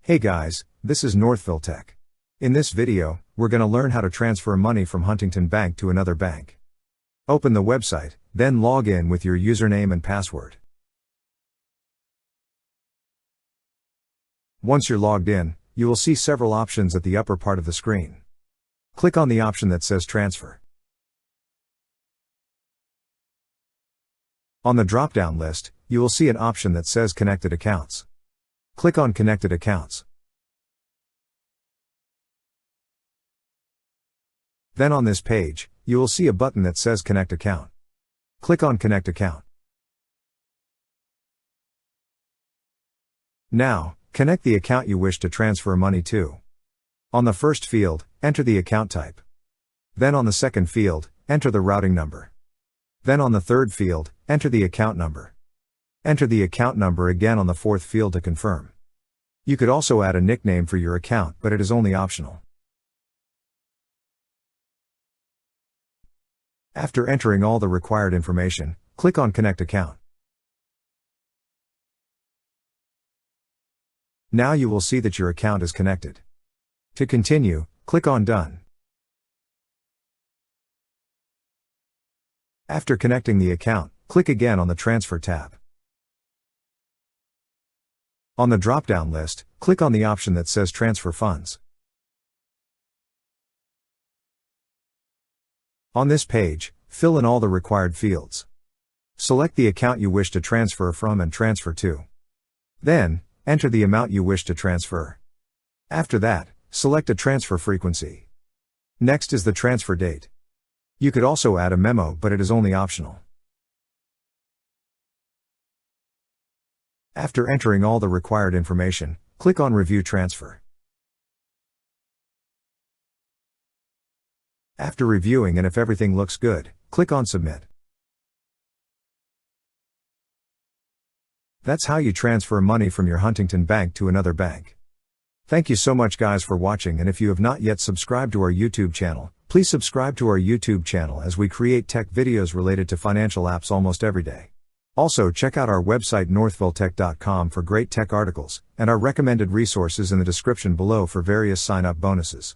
Hey guys, this is Northville Tech. In this video, we're going to learn how to transfer money from Huntington Bank to another bank. Open the website, then log in with your username and password. Once you're logged in, you will see several options at the upper part of the screen. Click on the option that says Transfer. On the drop-down list, you will see an option that says Connected Accounts. Click on Connected Accounts. Then on this page, you will see a button that says Connect Account. Click on Connect Account. Now, connect the account you wish to transfer money to. On the first field, enter the account type. Then on the second field, enter the routing number. Then on the third field, enter the account number. Enter the account number again on the fourth field to confirm. You could also add a nickname for your account, but it is only optional. After entering all the required information, click on Connect Account. Now you will see that your account is connected. To continue, click on Done. After connecting the account, click again on the Transfer tab. On the drop-down list, click on the option that says Transfer Funds. On this page, fill in all the required fields. Select the account you wish to transfer from and transfer to. Then, enter the amount you wish to transfer. After that, select a transfer frequency. Next is the transfer date. You could also add a memo, but it is only optional. After entering all the required information, click on Review Transfer. After reviewing and if everything looks good, click on Submit. That's how you transfer money from your Huntington Bank to another bank. Thank you so much guys for watching, and if you have not yet subscribed to our YouTube channel, please subscribe to our YouTube channel as we create tech videos related to financial apps almost every day. Also check out our website northvilletech.com for great tech articles, and our recommended resources in the description below for various sign-up bonuses.